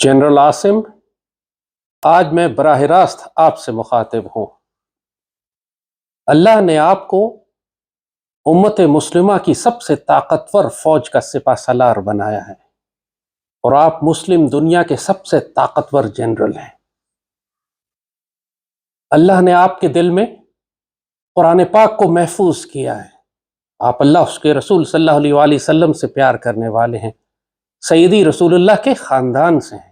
General Asim, آج میں براہ راست آپ سے مخاطب ہوں۔ اللہ نے آپ کو امت مسلمہ کی سب سے طاقتور فوج کا سپہ سالار بنایا ہے اور آپ مسلم دنیا کے سب سے طاقتور جنرل ہیں۔ اللہ نے آپ کے دل میں قرآن پاک کو محفوظ کیا ہے۔ آپ اللہ اس کے رسول صلی اللہ علیہ وآلہ وسلم سے پیار کرنے والے ہیں، سیدی رسول اللہ کے خاندان سے ہیں۔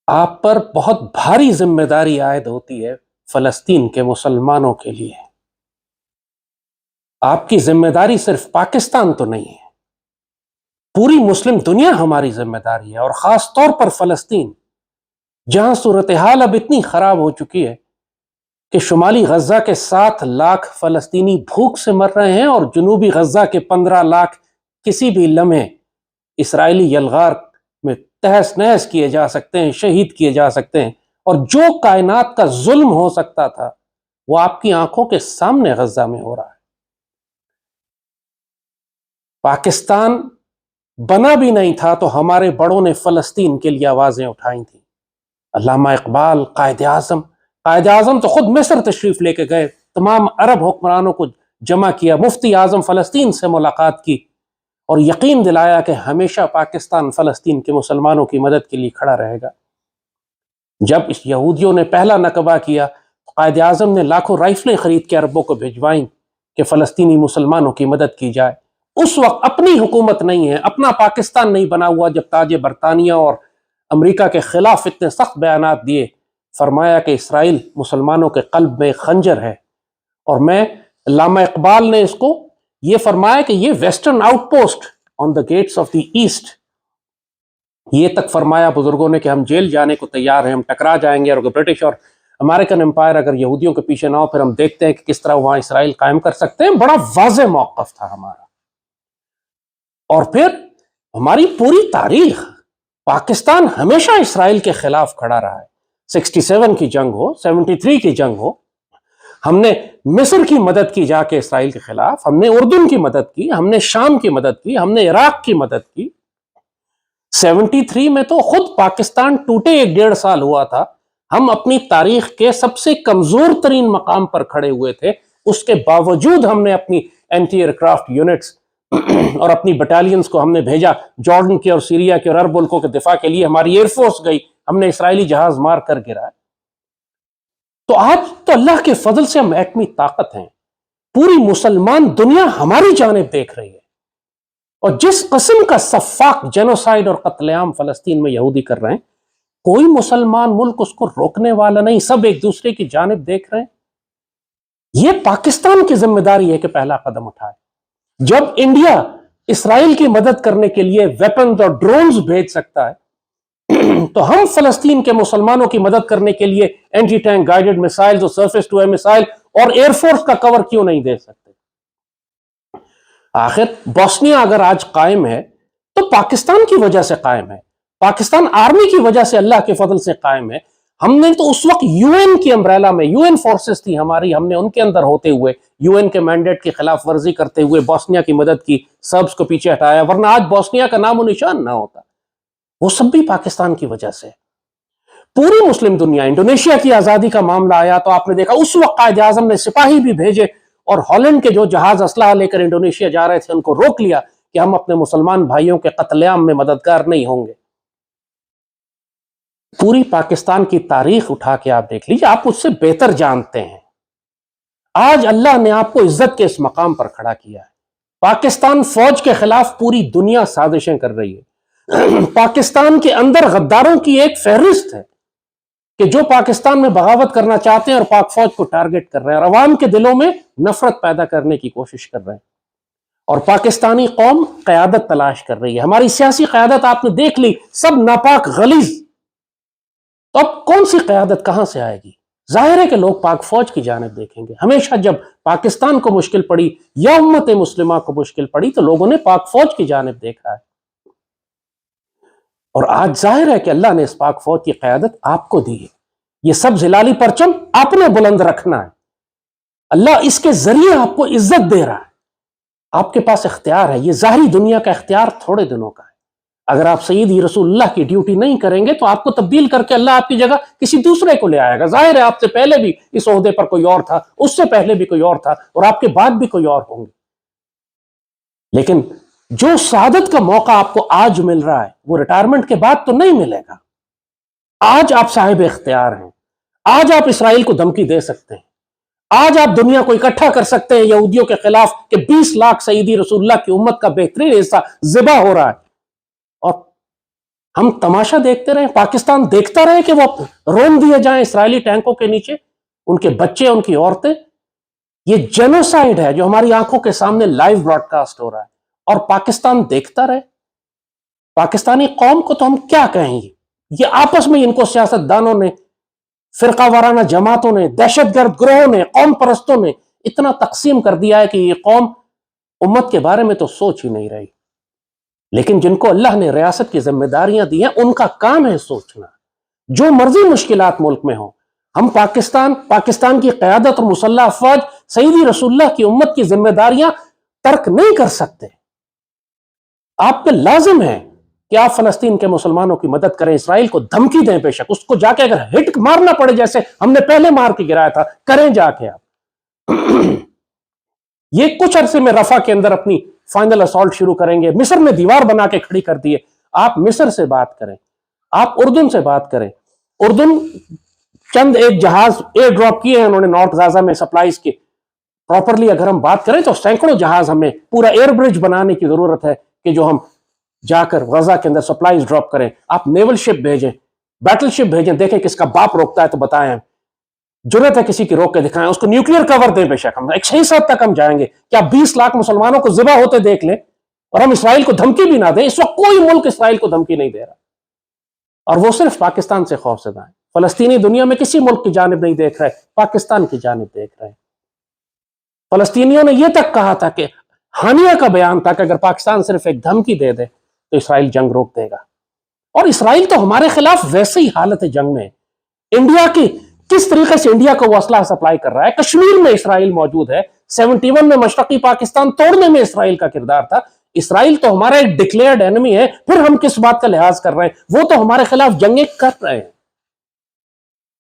آپ پر بہت بھاری ذمہ داری عائد ہوتی ہے فلسطین کے مسلمانوں کے لیے۔ آپ کی ذمہ داری صرف پاکستان تو نہیں ہے، پوری مسلم دنیا ہماری ذمہ داری ہے، اور خاص طور پر فلسطین، جہاں صورتحال اب اتنی خراب ہو چکی ہے کہ شمالی غزہ کے 7 لاکھ فلسطینی بھوک سے مر رہے ہیں اور جنوبی غزہ کے 15 لاکھ کسی بھی لمحے اسرائیلی یلغار میں تہس نہس کیے جا سکتے ہیں، شہید کیے جا سکتے ہیں، اور جو کائنات کا ظلم ہو سکتا تھا وہ آپ کی آنکھوں کے سامنے غزہ میں ہو رہا ہے۔ پاکستان بنا بھی نہیں تھا تو ہمارے بڑوں نے فلسطین کے لیے آوازیں اٹھائی تھیں۔ علامہ اقبال، قائد اعظم تو خود مصر تشریف لے کے گئے، تمام عرب حکمرانوں کو جمع کیا، مفتی اعظم فلسطین سے ملاقات کی اور یقین دلایا کہ ہمیشہ پاکستان فلسطین کے مسلمانوں کی مدد کے لیے کھڑا رہے گا۔ جب اس یہودیوں نے پہلا نکبہ کیا، قائد اعظم نے لاکھوں رائفلیں خرید کے عربوں کو بھجوائیں کہ فلسطینی مسلمانوں کی مدد کی جائے۔ اس وقت اپنی حکومت نہیں ہے، اپنا پاکستان نہیں بنا ہوا، جب تاج برطانیہ اور امریکہ کے خلاف اتنے سخت بیانات دیے، فرمایا کہ اسرائیل مسلمانوں کے قلب میں ایک خنجر ہے، اور میں علامہ اقبال نے اس کو یہ فرمایا کہ یہ western outpost on the gates of the east, یہ تک فرمایا بزرگوں نے کہ ہم جیل جانے کو تیار ہیں، ہم ٹکرا جائیں گے، اور برٹش اور امریکن امپائر اگر یہودیوں کے پیچھے نہ ہو، پھر ہم دیکھتے ہیں کہ کس طرح وہاں اسرائیل قائم کر سکتے ہیں۔ بڑا واضح موقف تھا ہمارا۔ اور پھر ہماری پوری تاریخ، پاکستان ہمیشہ اسرائیل کے خلاف کھڑا رہا ہے۔ 67 کی جنگ ہو، 73 کی جنگ ہو، ہم نے مصر کی مدد کی جا کے اسرائیل کے خلاف، ہم نے اردن کی مدد کی، ہم نے شام کی مدد کی، ہم نے عراق کی مدد کی۔ 73 میں تو خود پاکستان ٹوٹے 1.5 سال ہوا تھا، ہم اپنی تاریخ کے سب سے کمزور ترین مقام پر کھڑے ہوئے تھے، اس کے باوجود ہم نے اپنی اینٹی ایئر کرافٹ یونٹس اور اپنی بٹالینز کو ہم نے بھیجا جارڈن کے اور سیریا کے اور عرب ملکوں کے دفاع کے لیے، ہماری ایئر فورس گئی، ہم نے اسرائیلی جہاز مار کر گرائے۔ تو آج تو اللہ کے فضل سے ہم ایٹمی طاقت ہیں، پوری مسلمان دنیا ہماری جانب دیکھ رہی ہے، اور جس قسم کا سفاک جینوسائیڈ اور قتل عام فلسطین میں یہودی کر رہے ہیں، کوئی مسلمان ملک اس کو روکنے والا نہیں، سب ایک دوسرے کی جانب دیکھ رہے ہیں۔ یہ پاکستان کی ذمہ داری ہے کہ پہلا قدم اٹھائے۔ جب انڈیا اسرائیل کی مدد کرنے کے لیے ویپنز اور ڈرونز بھیج سکتا ہے، تو ہم فلسطین کے مسلمانوں کی مدد کرنے کے لیے اینٹی ٹینک گائیڈڈ میسائلز اور سرفیس ٹو ایئر میسائل اور ایئر فورس کا کور کیوں نہیں دے سکتے؟ آخر بوسنیا اگر آج قائم ہے تو پاکستان کی وجہ سے قائم ہے، پاکستان آرمی کی وجہ سے اللہ کے فضل سے قائم ہے۔ ہم نے تو اس وقت یو این کی امبریلا میں، یو این فورسز تھی ہماری، ہم نے ان کے اندر ہوتے ہوئے یو این کے مینڈیٹ کی خلاف ورزی کرتے ہوئے بوسنیا کی مدد کی، سربز کو پیچھے ہٹایا، ورنہ آج بوسنیا کا نام و نشان نہ ہوتا۔ وہ سب بھی پاکستان کی وجہ سے۔ پوری مسلم دنیا، انڈونیشیا کی آزادی کا معاملہ آیا تو آپ نے دیکھا اس وقت قائد اعظم نے سپاہی بھی بھیجے، اور ہالینڈ کے جو جہاز اسلحہ لے کر انڈونیشیا جا رہے تھے ان کو روک لیا کہ ہم اپنے مسلمان بھائیوں کے قتل عام میں مددگار نہیں ہوں گے۔ پوری پاکستان کی تاریخ اٹھا کے آپ دیکھ لیجیے، آپ اس سے بہتر جانتے ہیں۔ آج اللہ نے آپ کو عزت کے اس مقام پر کھڑا کیا ہے۔ پاکستان فوج کے خلاف پوری دنیا سازشیں کر رہی ہے، پاکستان کے اندر غداروں کی ایک فہرست ہے کہ جو پاکستان میں بغاوت کرنا چاہتے ہیں اور پاک فوج کو ٹارگٹ کر رہے ہیں، اور عوام کے دلوں میں نفرت پیدا کرنے کی کوشش کر رہے ہیں، اور پاکستانی قوم قیادت تلاش کر رہی ہے۔ ہماری سیاسی قیادت آپ نے دیکھ لی، سب ناپاک غلیظ۔ تو اب کون سی قیادت کہاں سے آئے گی؟ ظاہر ہے کہ لوگ پاک فوج کی جانب دیکھیں گے۔ ہمیشہ جب پاکستان کو مشکل پڑی یا امت مسلمہ کو مشکل پڑی تو لوگوں نے پاک فوج کی جانب دیکھا ہے، اور آج ظاہر ہے کہ اللہ نے اس پاک فوج کی قیادت آپ کو دی ہے۔ یہ سب ہلالی پرچم آپ نے بلند رکھنا ہے۔ اللہ اس کے ذریعے آپ کو عزت دے رہا ہے، آپ کے پاس اختیار ہے۔ یہ ظاہری دنیا کا اختیار تھوڑے دنوں کا ہے، اگر آپ سیدی رسول اللہ کی ڈیوٹی نہیں کریں گے تو آپ کو تبدیل کر کے اللہ آپ کی جگہ کسی دوسرے کو لے آئے گا. ظاہر ہے آپ سے پہلے بھی اس عہدے پر کوئی اور تھا, اس سے پہلے بھی کوئی اور تھا, اور آپ کے بعد بھی کوئی اور ہوں گے. لیکن جو سعادت کا موقع آپ کو آج مل رہا ہے وہ ریٹائرمنٹ کے بعد تو نہیں ملے گا. آج آپ صاحب اختیار ہیں, آج آپ اسرائیل کو دھمکی دے سکتے ہیں, آج آپ دنیا کو اکٹھا کر سکتے ہیں یہودیوں کے خلاف کہ 20 لاکھ سیدی رسول اللہ کی امت کا بہترین حصہ ذبح ہو رہا ہے, اور ہم تماشا دیکھتے رہیں, پاکستان دیکھتا رہے کہ وہ رون دیے جائیں اسرائیلی ٹینکوں کے نیچے, ان کے بچے, ان کی عورتیں. یہ جینوسائیڈ ہے جو ہماری آنکھوں کے سامنے لائیو براڈ کاسٹ ہو رہا ہے, اور پاکستان دیکھتا رہے. پاکستانی قوم کو تو ہم کیا کہیں گے, یہ آپس میں ان کو سیاست دانوں نے, فرقہ وارانہ جماعتوں نے, دہشت گرد گروہوں نے, قوم پرستوں نے اتنا تقسیم کر دیا ہے کہ یہ قوم امت کے بارے میں تو سوچ ہی نہیں رہی. لیکن جن کو اللہ نے ریاست کی ذمہ داریاں دی ہیں ان کا کام ہے سوچنا. جو مرضی مشکلات ملک میں ہوں, ہم پاکستان کی قیادت اور مسلح افواج سیدی رسول اللہ کی امت کی ذمہ داریاں ترک نہیں کر سکتے. آپ پہ لازم ہے کہ آپ فلسطین کے مسلمانوں کی مدد کریں, اسرائیل کو دھمکی دیں, بے شک اس کو جا کے اگر ہٹ مارنا پڑے جیسے ہم نے پہلے مار کے گرایا تھا, کریں جا کے آپ. یہ کچھ عرصے میں رفح کے اندر اپنی فائنل اسالٹ شروع کریں گے. مصر میں دیوار بنا کے کھڑی کر دی ہے, آپ مصر سے بات کریں, آپ اردن سے بات کریں. اردن چند ایک جہاز ایئر ڈراپ کیے ہیں انہوں نے نارتھ غزہ میں سپلائیز کے. پراپرلی اگر ہم بات کریں تو سینکڑوں جہاز, ہمیں پورا ایئر برج بنانے کی ضرورت ہے کہ جو ہم جا کر غزہ کے اندر سپلائیز ڈراپ کریں. آپ نیول شپ بھیجیں, بیٹل شپ بھیجیں, دیکھیں کس کا باپ روکتا ہے تو بتائیں. ضرورت ہے کسی کی روک کے دکھائیں, اس کو نیوکلیئر کور دیں, بے شک ہم ایک صحیح حد تک ہم جائیں گے. کیا 20 لاکھ مسلمانوں کو ذبح ہوتے دیکھ لیں اور ہم اسرائیل کو دھمکی بھی نہ دیں؟ اس وقت کوئی ملک اسرائیل کو دھمکی نہیں دے رہا, اور وہ صرف پاکستان سے خوف زدہ ہیں. فلسطینی دنیا میں کسی ملک کی جانب نہیں دیکھ رہے, پاکستان کی جانب دیکھ رہے ہیں. فلسطینیوں نے یہ تک کہا تھا کہ ہانیہ کا بیان تھا کہ اگر پاکستان صرف ایک دھمکی دے دے تو اسرائیل جنگ روک دے گا. اور اسرائیل تو ہمارے خلاف ویسے ہی حالت جنگ میں ہے. انڈیا کی کس طریقے سے انڈیا کو وہ اسلحہ سپلائی کر رہا ہے. کشمیر میں اسرائیل موجود ہے, 71 میں مشرقی پاکستان توڑنے میں اسرائیل کا کردار تھا. اسرائیل تو ہمارا ایک ڈکلیئرڈ انمی ہے, پھر ہم کس بات کا لحاظ کر رہے ہیں؟ وہ تو ہمارے خلاف جنگیں کر رہے ہیں,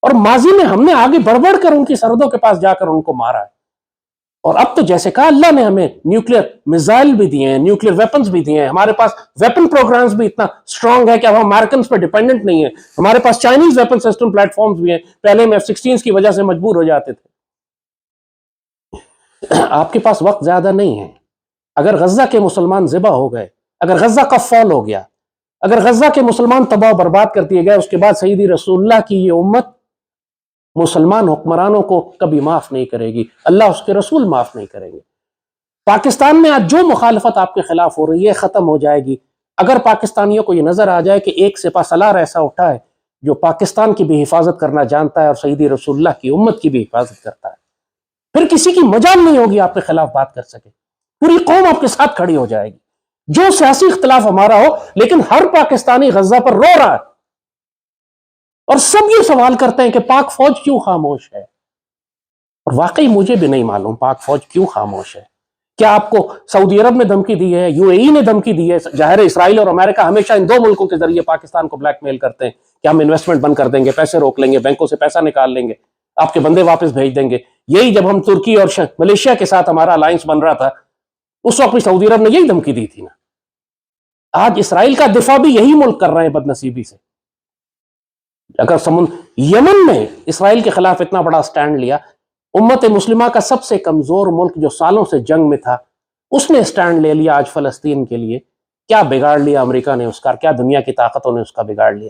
اور ماضی میں ہم نے آگے بڑھ بڑھ کر ان کی سرحدوں کے پاس جا کر ان کو مارا ہے. اور اب تو جیسے کہا اللہ نے ہمیں نیوکلیئر میزائل بھی دیے ہیں, نیوکلیئر ویپنز بھی دیے ہیں, ہمارے پاس ویپن پروگرامز بھی اتنا سٹرونگ ہے کہ اب ہم امریکنز پہ ڈیپینڈنٹ نہیں ہیں. ہمارے پاس Chinese weapon system platforms بھی ہیں, پہلے میں F-16 کی وجہ سے مجبور ہو جاتے تھے. آپ کے پاس وقت زیادہ نہیں ہے. اگر غزہ کے مسلمان ذبح ہو گئے, اگر غزہ کا فال ہو گیا, اگر غزہ کے مسلمان تباہ و برباد کر دیے گئے, اس کے بعد سیدی رسول اللہ کی یہ امت مسلمان حکمرانوں کو کبھی معاف نہیں کرے گی, اللہ اس کے رسول معاف نہیں کریں گے. پاکستان میں آج جو مخالفت آپ کے خلاف ہو رہی ہے ختم ہو جائے گی اگر پاکستانیوں کو یہ نظر آ جائے کہ ایک سپہ سالار ایسا اٹھا ہے جو پاکستان کی بھی حفاظت کرنا جانتا ہے اور سیدی رسول اللہ کی امت کی بھی حفاظت کرتا ہے. پھر کسی کی مجال نہیں ہوگی آپ کے خلاف بات کر سکے, پوری قوم آپ کے ساتھ کھڑی ہو جائے گی. جو سیاسی اختلاف ہمارا ہو, لیکن ہر پاکستانی غزہ پر رو رہا ہے, اور سب یہ سوال کرتے ہیں کہ پاک فوج کیوں خاموش ہے. اور واقعی مجھے بھی نہیں معلوم پاک فوج کیوں خاموش ہے. کیا آپ کو سعودی عرب نے دھمکی دی ہے, UAE نے دھمکی دی ہے؟ ظاہر ہے اسرائیل اور امریکہ ہمیشہ ان دو ملکوں کے ذریعے پاکستان کو بلیک میل کرتے ہیں کہ ہم انویسٹمنٹ بند کر دیں گے, پیسے روک لیں گے, بینکوں سے پیسہ نکال لیں گے, آپ کے بندے واپس بھیج دیں گے. یہی جب ہم ترکی اور ملیشیا کے ساتھ ہمارا الائنس بن رہا تھا اس وقت بھی سعودی عرب نے یہی دھمکی دی تھی نا. آج اسرائیل کا دفاع بھی یہی ملک کر رہے ہیں بدنصیبی سے. اگر یمن میں اسرائیل کے خلاف اتنا بڑا سٹینڈ لیا, امت مسلمہ کا سب سے کمزور ملک جو سالوں سے جنگ میں تھا اس نے سٹینڈ لے لیا آج فلسطین کے لیے, کیا بگاڑ لیا امریکہ نے اس کا, کیا دنیا کی طاقتوں نے اس کا بگاڑ لیا.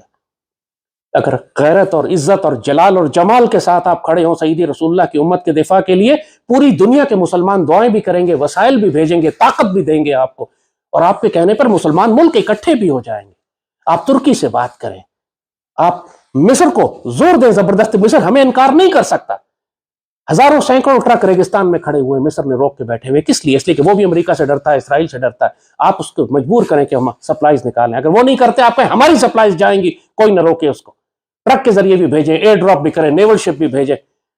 اگر غیرت اور عزت اور جلال اور جمال کے ساتھ آپ کھڑے ہوں سیدی رسول اللہ کی امت کے دفاع کے لیے, پوری دنیا کے مسلمان دعائیں بھی کریں گے, وسائل بھی بھیجیں گے, طاقت بھی دیں گے آپ کو, اور آپ کے کہنے پر مسلمان ملک اکٹھے بھی ہو جائیں گے. آپ ترکی سے بات کریں, آپ مصر کو زور دیں زبردست, مصر ہمیں انکار نہیں کر سکتا. ہزاروں سینکڑوں ٹرک ریگستان میں کھڑے ہوئے, مصر نے روک کے بیٹھے ہوئے, کس لیے؟ اس لیے کہ وہ بھی امریکہ سے ڈرتا ہے, اسرائیل سے ڈرتا ہے. آپ اس کو مجبور کریں کہ ہم سپلائیز نکالیں. اگر وہ نہیں کرتے آپ کہیں ہماری سپلائیز جائیں گی, کوئی نہ روکے اس کو. ٹرک کے ذریعے بھی بھیجیں, ایئر ڈراپ بھی کریں, نیول شپ بھی بھیجیں.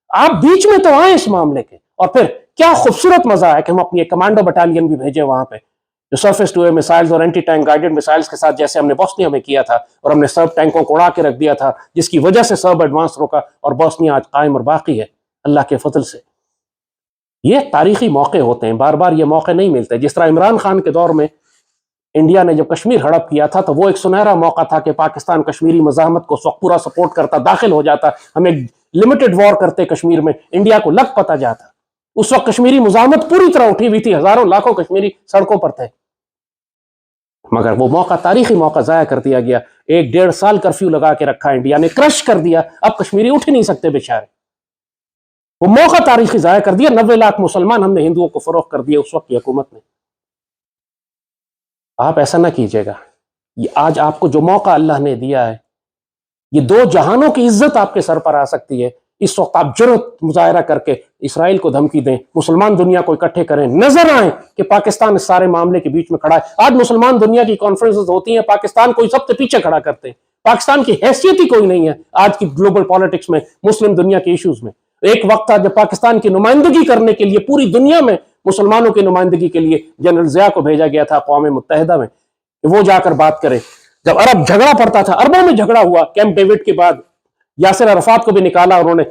آپ بیچ میں تو آئیں اس معاملے کے, اور پھر کیا خوبصورت مزہ ہے کہ ہم اپنی ایک کمانڈو بٹالین بھی بھیجیں وہاں پہ, جو سرفیس ٹو ایئر میسائلز اور اینٹی ٹینک گائیڈڈ میسائلز کے ساتھ جیسے ہم نے بوسنیا میں کیا تھا اور ہم نے سرب ٹینکوں کو اڑا کے رکھ دیا تھا، جس کی وجہ سے سرب ایڈوانس روکا اور بوسنیا آج قائم اور باقی ہے اللہ کے فضل سے۔ یہ تاریخی موقع ہوتے ہیں، بار بار یہ موقع نہیں ملتے۔ جس طرح عمران خان کے دور میں انڈیا نے جب کشمیر ہڑپ کیا تھا تو وہ ایک سنہرا موقع تھا کہ پاکستان کشمیری مزاحمت کو اس وقت پورا سپورٹ کرتا، داخل ہو جاتا، ہم ایک لمیٹڈ وار کرتے کشمیر میں، انڈیا کو لگ پتہ جاتا۔ اس وقت کشمیری مزاحمت پوری طرح اٹھی ہوئی تھی، ہزاروں لاکھوں کشمیری سڑکوں پر تھے، مگر وہ موقع، تاریخی موقع ضائع کر دیا گیا۔ 1.5 سال کرفیو لگا کے رکھا انڈیا نے، کرش کر دیا، اب کشمیری اٹھ ہی نہیں سکتے بیچارے۔ وہ موقع تاریخی ضائع کر دیا۔ 90 لاکھ مسلمان ہم نے ہندوؤں کو فروخت کر دیا اس وقت کی حکومت نے۔ آپ ایسا نہ کیجیے گا۔ یہ آج آپ کو جو موقع اللہ نے دیا ہے، یہ 2 جہانوں کی عزت آپ کے سر پر آ سکتی ہے۔ اس وقت آپ جرأت مظاہرہ کر کے اسرائیل کو دھمکی دیں، مسلمان دنیا کو اکٹھے کریں، نظر آئیں کہ پاکستان اس سارے معاملے کے بیچ میں کھڑا ہے۔ آج مسلمان دنیا کی کانفرنسز ہوتی ہیں، پاکستان کو سب سے پیچھے کھڑا کرتے ہیں۔ پاکستان کی حیثیت ہی کوئی نہیں ہے آج کی گلوبل پالیٹکس میں، مسلم دنیا کے ایشوز میں۔ ایک وقت تھا جب پاکستان کی نمائندگی کرنے کے لیے پوری دنیا میں مسلمانوں کی نمائندگی کے لیے جنرل ضیاء کو بھیجا گیا تھا اقوام متحدہ میں کہ وہ جا کر بات کرے۔ جب عرب جھگڑا پڑتا تھا، عربوں میں جھگڑا ہوا کیمپ ڈیوڈ کے بعد، یاسر عرفات کو بھی نکالا انہوں نے،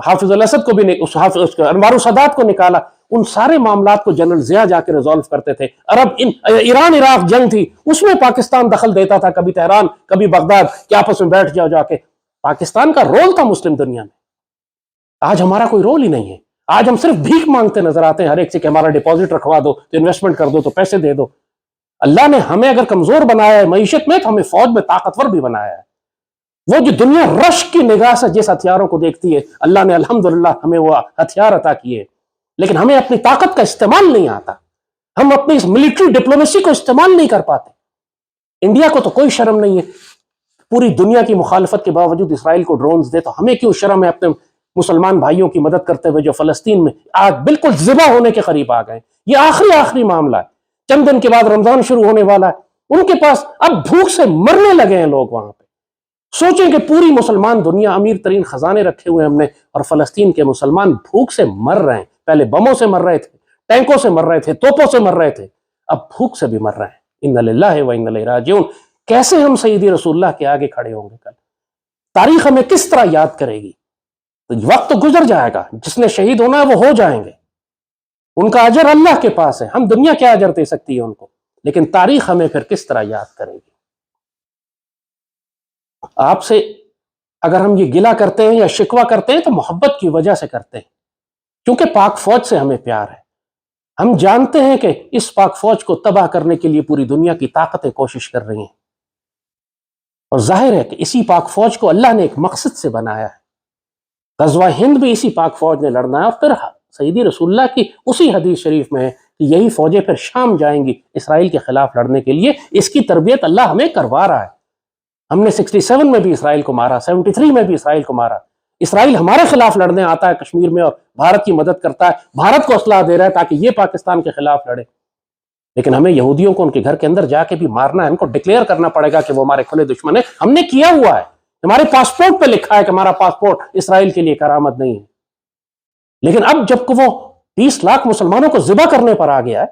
حافظ الاسد کو بھی، انوار السادات کو نکالا۔ ان سارے معاملات کو جنرل ضیاء جا کے ریزالو کرتے تھے۔ ایران عراق جنگ تھی، اس میں پاکستان دخل دیتا تھا، کبھی تہران کبھی بغداد، کہ آپس میں بیٹھ جاؤ جا کے۔ پاکستان کا رول تھا مسلم دنیا میں۔ آج ہمارا کوئی رول ہی نہیں ہے۔ آج ہم صرف بھیک مانگتے نظر آتے ہیں ہر ایک سے کہ ہمارا ڈپازٹ رکھوا دو، تو انویسٹمنٹ کر دو، تو پیسے دے دو۔ اللہ نے ہمیں اگر کمزور بنایا ہے معیشت میں، تو ہمیں فوج میں طاقتور بھی بنایا ہے۔ وہ جو دنیا رشک کی نگاہ سے جس ہتھیاروں کو دیکھتی ہے، اللہ نے الحمدللہ ہمیں وہ ہتھیار عطا کیے، لیکن ہمیں اپنی طاقت کا استعمال نہیں آتا۔ ہم اپنی اس ملٹری ڈپلومیسی کو استعمال نہیں کر پاتے۔ انڈیا کو تو کوئی شرم نہیں ہے، پوری دنیا کی مخالفت کے باوجود اسرائیل کو ڈرونز دے، تو ہمیں کیوں شرم ہے اپنے مسلمان بھائیوں کی مدد کرتے ہوئے جو فلسطین میں آج بالکل ذبح ہونے کے قریب آ گئے۔ یہ آخری معاملہ ہے، چند دن کے بعد رمضان شروع ہونے والا ہے، ان کے پاس اب بھوک سے مرنے لگے ہیں لوگ وہاں پہ۔ سوچیں کہ پوری مسلمان دنیا، امیر ترین خزانے رکھے ہوئے ہم نے، اور فلسطین کے مسلمان بھوک سے مر رہے ہیں۔ پہلے بموں سے مر رہے تھے، ٹینکوں سے مر رہے تھے، توپوں سے مر رہے تھے، اب بھوک سے بھی مر رہے ہیں۔ انا للہ و انا الیہ راجعون۔ کیسے ہم سیدی رسول اللہ کے آگے کھڑے ہوں گے کل؟ تاریخ ہمیں کس طرح یاد کرے گی؟ تو وقت تو گزر جائے گا، جس نے شہید ہونا ہے وہ ہو جائیں گے، ان کا اجر اللہ کے پاس ہے، ہم دنیا کیا اجر دے سکتی ہے ان کو، لیکن تاریخ ہمیں پھر کس طرح یاد کرے گی؟ آپ سے اگر ہم یہ گلہ کرتے ہیں یا شکوہ کرتے ہیں تو محبت کی وجہ سے کرتے ہیں، کیونکہ پاک فوج سے ہمیں پیار ہے۔ ہم جانتے ہیں کہ اس پاک فوج کو تباہ کرنے کے لیے پوری دنیا کی طاقتیں کوشش کر رہی ہیں، اور ظاہر ہے کہ اسی پاک فوج کو اللہ نے ایک مقصد سے بنایا ہے۔ غزوہ ہند بھی اسی پاک فوج نے لڑنا ہے، اور پھر سیدی رسول اللہ کی اسی حدیث شریف میں ہے کہ یہی فوجیں پھر شام جائیں گی اسرائیل کے خلاف لڑنے کے لیے۔ اس کی تربیت اللہ ہمیں کروا رہا ہے۔ ہم نے 67 میں بھی اسرائیل کو مارا، 73 میں بھی اسرائیل کو مارا۔ اسرائیل ہمارے خلاف لڑنے آتا ہے کشمیر میں اور بھارت کی مدد کرتا ہے، بھارت کو اسلحہ دے رہا ہے تاکہ یہ پاکستان کے خلاف لڑے، لیکن ہمیں یہودیوں کو ان کے گھر کے اندر جا کے بھی مارنا ہے، ان کو ڈکلیئر کرنا پڑے گا کہ وہ ہمارے کھلے دشمن ہیں۔ ہم نے کیا ہوا ہے، ہمارے پاسپورٹ پہ لکھا ہے کہ ہمارا پاسپورٹ اسرائیل کے لیے کرامت نہیں ہے، لیکن اب جب کہ وہ 20 لاکھ مسلمانوں کو ذبح کرنے پر آ گیا ہے،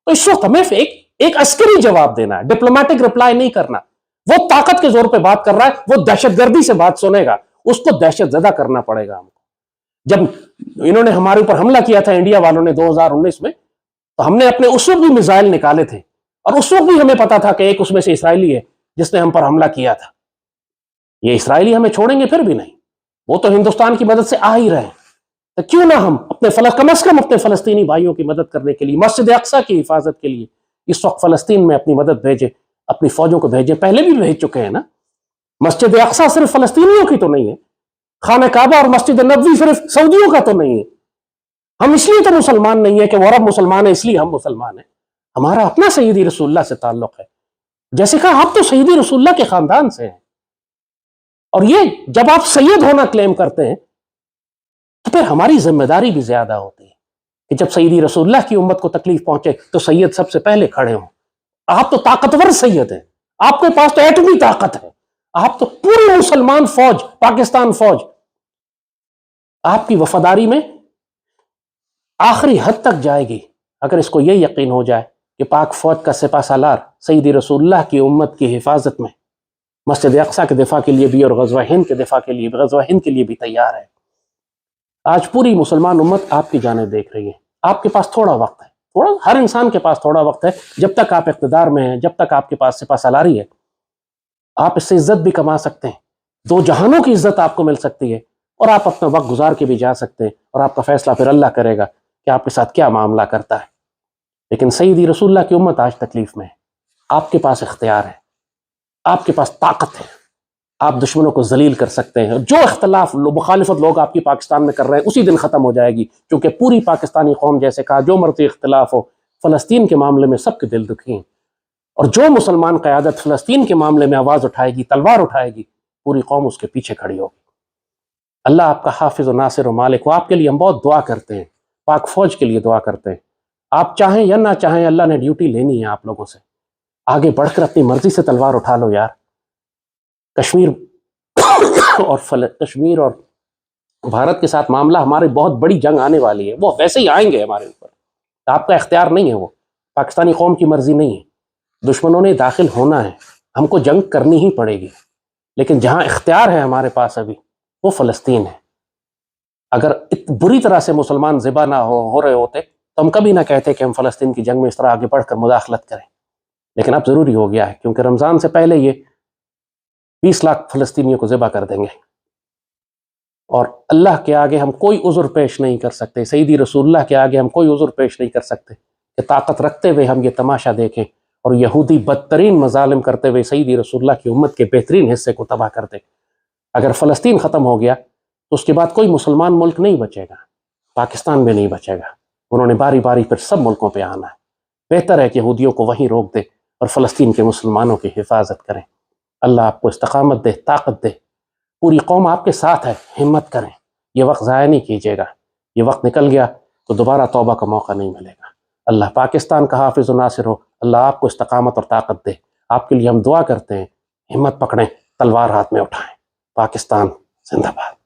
تو اس وقت ہمیں ایک عسکری جواب دینا ہے، ڈپلومیٹک رپلائی نہیں کرنا۔ وہ طاقت کے زور پہ بات کر رہا ہے، وہ دہشت گردی سے بات سنے گا، اس کو دہشت زدہ کرنا پڑے گا ہم کو۔ جب انہوں نے ہمارے اوپر حملہ کیا تھا انڈیا والوں نے 2019 میں، تو ہم نے اپنے اس وقت بھی میزائل نکالے تھے، اور اس وقت بھی ہمیں پتا تھا کہ ایک اس میں سے اسرائیلی ہے جس نے ہم پر حملہ کیا تھا۔ یہ اسرائیلی ہمیں چھوڑیں گے پھر بھی نہیں، وہ تو ہندوستان کی مدد سے آ ہی رہے ہیں، تو کیوں نہ ہم کم از کم اپنے فلسطینی بھائیوں کی مدد کرنے کے لیے، مسجد اقصیٰ کی حفاظت کے لیے اس وقت فلسطین میں اپنی مدد بھیجیں، اپنی فوجوں کو بھیجیں۔ پہلے بھی بھیج چکے ہیں نا۔ مسجد اقصیٰ صرف فلسطینیوں کی تو نہیں ہے، خانہ کعبہ اور مسجد نبوی صرف سعودیوں کا تو نہیں ہے۔ ہم اس لیے تو مسلمان نہیں ہے کہ وہ عرب مسلمان ہے اس لیے ہم مسلمان ہیں، ہمارا اپنا سیدی رسول اللہ سے تعلق ہے۔ جیسے کہا آپ تو سیدی رسول اللہ کے خاندان سے ہیں، اور یہ جب آپ سید ہونا کلیم کرتے ہیں تو پھر ہماری ذمہ داری بھی زیادہ ہوتی ہے کہ جب سیدی رسول اللہ کی امت کو تکلیف پہنچے تو سید سب سے پہلے کھڑے ہوں۔ آپ تو طاقتور سید ہیں، آپ کے پاس تو ایٹمی طاقت ہے، آپ تو پوری مسلمان فوج، پاکستان فوج آپ کی وفاداری میں آخری حد تک جائے گی اگر اس کو یہ یقین ہو جائے کہ پاک فوج کا سپہ سالار سیدی رسول اللہ کی امت کی حفاظت میں مسجد اقصیٰ کے دفاع کے لیے بھی اور غزوہ ہند کے دفاع کے لیے بھی، غزوہ ہند کے لیے بھی تیار ہے۔ آج پوری مسلمان امت آپ کی جانب دیکھ رہی ہے۔ آپ کے پاس تھوڑا وقت ہے، ہر انسان کے پاس تھوڑا وقت ہے۔ جب تک آپ اقتدار میں ہیں، جب تک آپ کے پاس سپہ سالاری ہے، آپ اس سے عزت بھی کما سکتے ہیں، دو جہانوں کی عزت آپ کو مل سکتی ہے، اور آپ اپنا وقت گزار کے بھی جا سکتے ہیں، اور آپ کا فیصلہ پھر اللہ کرے گا کہ آپ کے ساتھ کیا معاملہ کرتا ہے۔ لیکن سیدی رسول اللہ کی امت آج تکلیف میں ہے۔ آپ کے پاس اختیار ہے، آپ کے پاس طاقت ہے، آپ دشمنوں کو ذلیل کر سکتے ہیں۔ جو اختلاف مخالفت لوگ آپ کی پاکستان میں کر رہے ہیں اسی دن ختم ہو جائے گی، کیونکہ پوری پاکستانی قوم جیسے کہا جو مرضی اختلاف ہو، فلسطین کے معاملے میں سب کے دل دکھی ہیں، اور جو مسلمان قیادت فلسطین کے معاملے میں آواز اٹھائے گی، تلوار اٹھائے گی، پوری قوم اس کے پیچھے کھڑی ہوگی۔ اللہ آپ کا حافظ و ناصر و مالک ہو۔ آپ کے لیے ہم بہت دعا کرتے ہیں، پاک فوج کے لیے دعا کرتے ہیں۔ آپ چاہیں یا نہ چاہیں اللہ نے ڈیوٹی لینی ہے آپ لوگوں سے۔ آگے بڑھ کر اپنی مرضی سے تلوار اٹھا لو یار۔ کشمیر اور بھارت کے ساتھ معاملہ، ہماری بہت بڑی جنگ آنے والی ہے، وہ ویسے ہی آئیں گے ہمارے اوپر، آپ کا اختیار نہیں ہے، وہ پاکستانی قوم کی مرضی نہیں ہے۔ دشمنوں نے داخل ہونا ہے، ہم کو جنگ کرنی ہی پڑے گی، لیکن جہاں اختیار ہے ہمارے پاس ابھی وہ فلسطین ہے۔ اگر بری طرح سے مسلمان ذبح نہ ہو رہے ہوتے تو ہم کبھی نہ کہتے کہ ہم فلسطین کی جنگ میں اس طرح آگے بڑھ کر مداخلت کریں، لیکن اب ضروری ہو گیا ہے، کیونکہ رمضان سے پہلے یہ 20 لاکھ فلسطینیوں کو ذبح کر دیں گے، اور اللہ کے آگے ہم کوئی عذر پیش نہیں کر سکتے، سیدی رسول اللہ کے آگے ہم کوئی عذر پیش نہیں کر سکتے کہ طاقت رکھتے ہوئے ہم یہ تماشا دیکھیں اور یہودی بدترین مظالم کرتے ہوئے سیدی رسول اللہ کی امت کے بہترین حصے کو تباہ کر دیں۔ اگر فلسطین ختم ہو گیا تو اس کے بعد کوئی مسلمان ملک نہیں بچے گا، پاکستان بھی نہیں بچے گا، انہوں نے باری باری پھر سب ملکوں پہ آنا ہے۔ بہتر ہے کہ یہودیوں کو وہیں روک دے اور فلسطین کے مسلمانوں کی حفاظت کریں۔ اللہ آپ کو استقامت دے، طاقت دے، پوری قوم آپ کے ساتھ ہے، ہمت کریں، یہ وقت ضائع نہیں کیجیے گا، یہ وقت نکل گیا تو دوبارہ توبہ کا موقع نہیں ملے گا۔ اللہ پاکستان کا حافظ و ناصر ہو، اللہ آپ کو استقامت اور طاقت دے۔ آپ کے لیے ہم دعا کرتے ہیں، ہمت پکڑیں، تلوار ہاتھ میں اٹھائیں۔ پاکستان زندہ باد۔